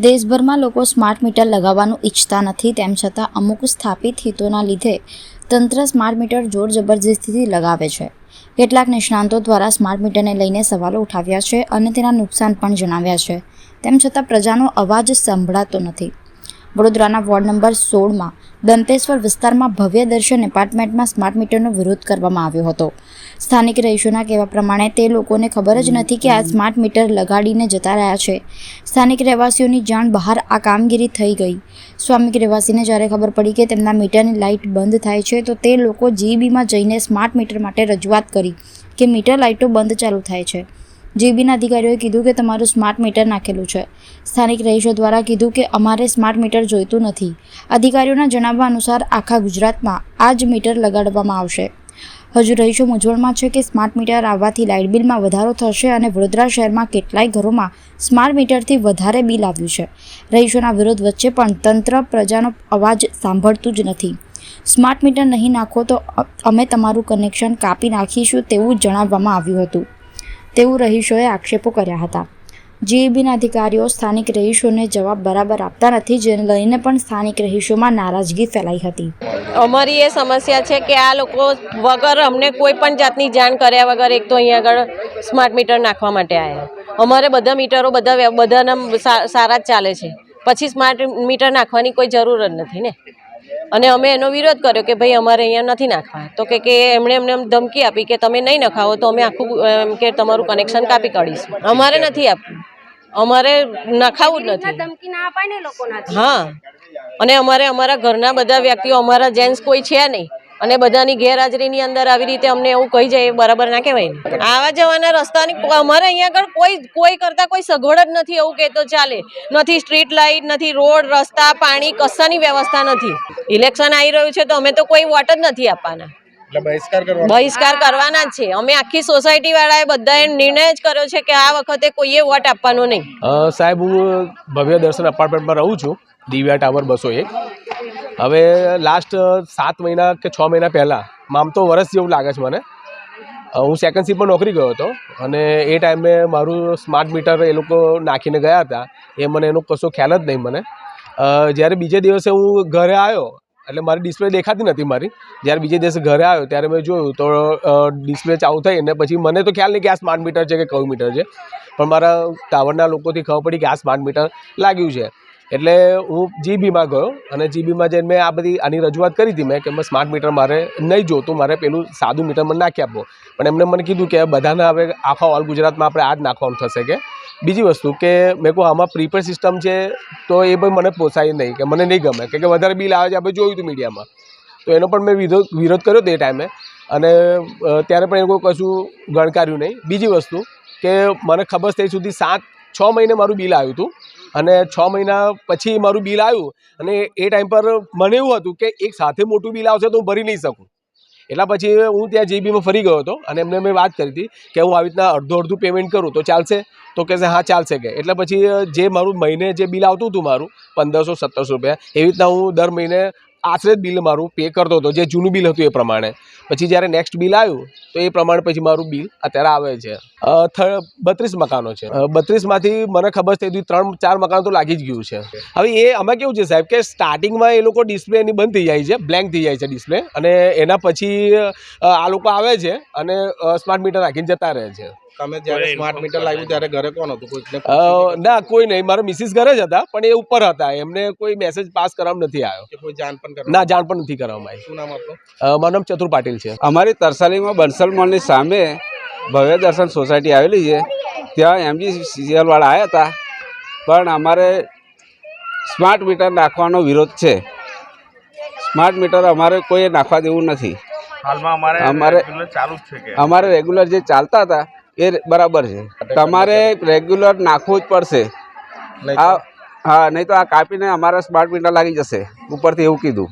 દેશભરમાં લોકો smart meter લગાવવાનું ઈચ્છતા નથી, તેમ છતાં અમુક સ્થાપિત હિતોના લીધે તંત્ર સ્માર્ટ મીટર જોર જબરજસ્તીથી લગાવે છે। કેટલાક નિષ્ણાંતો દ્વારા સ્માર્ટ મીટરને લઈને સવાલો ઉઠાવ્યા છે અને તેના નુકસાન પણ જણાવ્યા છે, તેમ છતાં પ્રજાનો અવાજ સંભળાતો નથી। વડોદરાના વોર્ડ નંબર 16માં દંતેશ્વર વિસ્તારમાં ભવ્ય દર્શન એપાર્ટમેન્ટમાં સ્માર્ટ મીટરનો વિરોધ કરવામાં આવ્યો હતો। સ્થાનિક રહીશોના કહેવા પ્રમાણે તે લોકોને ખબર જ નથી કે આ સ્માર્ટ મીટર લગાડીને જતા રહ્યા છે। સ્થાનિક રહેવાસીઓની જાણ બહાર આ કામગીરી થઈ ગઈ। સ્વામિક રહેવાસીને જ્યારે ખબર પડી કે તેમના મીટરની લાઇટ બંધ થાય છે તો તે લોકો જીબીમાં જઈને સ્માર્ટ મીટર માટે રજૂઆત કરી કે મીટર લાઇટો બંધ ચાલુ થાય છે। જીબીના અધિકારીઓએ કીધું કે તમારું સ્માર્ટ મીટર નાખેલું છે। સ્થાનિક રહીશો દ્વારા કીધું કે અમારે સ્માર્ટ મીટર જોઈતું નથી। અધિકારીઓના જણાવ્યા અનુસાર આખા ગુજરાતમાં આ જ મીટર લગાડવામાં આવશે। હજુ રહીશો મૂંઝવણમાં છે કે સ્માર્ટ મીટર આવવાથી લાઇટ બિલમાં વધારો થશે અને વડોદરા શહેરમાં કેટલાય ઘરોમાં સ્માર્ટ મીટરથી વધારે બિલ આવ્યું છે। રહીશોના વિરોધ વચ્ચે પણ તંત્ર પ્રજાનો અવાજ સાંભળતું જ નથી। સ્માર્ટ મીટર નહીં નાખો તો અમે તમારું કનેક્શન કાપી નાખીશું તેવું જણાવવામાં આવ્યું હતું તેવું રહીશોએ આક્ષેપો કર્યા હતા। જીઈબીના અધિકારીઓ સ્થાનિક રહીશોને જવાબ બરાબર આપતા નથી, જેને લઈને પણ સ્થાનિક રહીશોમાં નારાજગી ફેલાઈ હતી। અમારી એ સમસ્યા છે કે આ લોકો વગર અમને કોઈ પણ જાતની જાણ કર્યા વગર એક તો અહીંયા આગળ સ્માર્ટ મીટર નાખવા માટે આવ્યા। અમારે બધા મીટરો બધાના સારા જ ચાલે છે, પછી સ્માર્ટ મીટર નાખવાની કોઈ જરૂર જ નથી ને। અને અમે એનો વિરોધ કર્યો કે ભાઈ અમારે અહીંયા નથી નાખવા, તો કે એમણે એમને ધમકી આપી કે તમે નહીં નખાવો તો અમે આખું કે તમારું કનેક્શન કાપી કાઢીશું। અમારે નથી આપવું, અમારે નખાવું જ નથી। હા, અને અમારે અમારા ઘરના બધા વ્યક્તિઓ, અમારા જેન્ટ્સ કોઈ છે નહીં અને બધાની ગેરહાજરીની અંદર આવી રીતે અમને એવું કહી જાય એ બરાબર ના કહેવાય ને। આવા જવાના રસ્તાની અમારે અહીંયા આગળ કોઈ કરતા કોઈ સગવડ જ નથી એવું કહેતો ચાલે। નથી સ્ટ્રીટ લાઇટ, નથી રોડ, રસ્તા, પાણી, કશાની વ્યવસ્થા નથી। ઇલેક્શન આવી રહ્યું છે તો અમે તો કોઈ વોટ જ નથી આપવાના, બહિષ્કાર કરવાના જ છે। અમે આખી સોસાયટી વાળાએ બધાએ નિર્ણય જ કર્યો છે કે આ વખતે કોઈએ વોટ આપવાનો નહીં। સાહેબ, હું ભવ્ય દર્શન અપાર્ટમેન્ટમાં રહું છું, દિવ્યા ટાવર 201। હવે લાસ્ટ 7 મહિના કે 6 મહિના પહેલાં, આમ તો વર્ષ જેવું લાગે છે મને, હું સેકન્ડ શિફ્ટમાં નોકરી ગયો હતો અને એ ટાઈમે મારું સ્માર્ટ મીટર એ લોકો નાખીને ગયા હતા। એ મને એનો કશો ખ્યાલ જ નહીં મને। જ્યારે બીજે દિવસે હું ઘરે આવ્યો એટલે મારી ડિસ્પ્લે દેખાતી નથી મારી। જ્યારે બીજે દિવસે ઘરે આવ્યો ત્યારે મેં જોયું તો ડિસ્પ્લે ચાલુ થઈ અને પછી મને તો ખ્યાલ નહીં કે આ સ્માર્ટ મીટર છે કે કયું મીટર છે, પણ મારા ટાવરના લોકોથી ખબર પડી કે આ સ્માર્ટ મીટર લાગ્યું છે। એટલે હું જીબીમાં ગયો અને જીબીમાં જઈને મેં આની રજૂઆત કરી હતી મેં કે સ્માર્ટ મીટર મારે નહીં જોતું, મારે પેલું સાદું મીટર મને નાખી આપો। પણ એમને મને કીધું કે બધાના હવે આખા ઓલ ગુજરાતમાં આપણે આ જ નાખવાનું થશે। કે બીજી વસ્તુ કે મેં કહું આમાં પ્રીપેડ સિસ્ટમ છે તો એ પણ મને પોસાય નહીં, કે મને નહીં ગમે, કે વધારે બિલ આવે છે, આપણે જોયું હતું મીડિયામાં, તો એનો પણ મેં વિરોધ કર્યો તે ટાઈમે અને ત્યારે પણ એ કોઈ કશું ગણકાર્યું નહીં। બીજી વસ્તુ કે મને ખબર થઈ સુધી 6 મહિને મારું બિલ આવ્યું હતું અને 6 મહિના પછી મારું બિલ આવ્યું અને એ ટાઈમ પર મને એવું હતું કે એક સાથે મોટું બિલ આવશે તો હું ભરી નહીં શકું। એટલા પછી હું ત્યાં જીબીમાં ફરી ગયો હતો અને એમને મેં વાત કરી હતી કે હું આવી રીતના અડધું પેમેન્ટ કરું તો ચાલશે, તો કહેશે હા ચાલશે કે। એટલે પછી જે મારું મહિને જે બિલ આવતું હતું મારું 1500-1700 રૂપિયા, એવી રીતના હું દર મહિને આશરે જ બિલ મારું પે કરતો હતો, જે જૂનું બિલ હતું એ પ્રમાણે। પછી જ્યારે નેક્સ્ટ બિલ આવ્યું તો એ પ્રમાણે પછી મારું બિલ અત્યારે આવે છે। 32 મકાનો છે, 32માંથી મને ખબર થઈ હતી 3-4 મકાનો તો લાગી જ ગયું છે। હવે એ આમાં કેવું છે સાહેબ કે સ્ટાર્ટિંગમાં એ લોકો ડિસ્પ્લે એની બંધ થઈ જાય છે, બ્લેન્ક થઈ જાય છે ડિસ્પ્લે, અને એના પછી આ લોકો આવે છે અને સ્માર્ટ મીટર નાખીને જતા રહે છે। તમે જ્યારે સ્માર્ટ મીટર લાગ્યું ત્યારે ઘરે કોણ હતું? ના, કોઈ નહીં, મારા મિસિસ ઘરે જ હતા પણ એ ઉપર હતા, એમને કોઈ મેસેજ પાસ કરવામાં નથી આવ્યો। કોઈ જાણ પણ ના, જાણ પણ નથી કરવામાં આવી। શું નામ આપનું? મારું નામ ચતુર પાટીલ છે। અમારી તરસાલીમાં બંસલ મોલની સામે ભવ્ય દર્શન સોસાયટી આવેલી છે, ત્યાં MGCL વાળા આવ્યા હતા, પણ અમારે સ્માર્ટ મીટર નાખવાનો વિરોધ છે। સ્માર્ટ મીટર અમારે કોઈ નાખવા દેવું નથી। અમારે રેગ્યુલર જે ચાલતા હતા એ બરાબર છે, તમારે રેગ્યુલર નાખવું જ પડશે। હા, નહીં તો આ કાપીને અમારા સ્માર્ટ મીટર લાગી જશે ઉપરથી, એવું કીધું।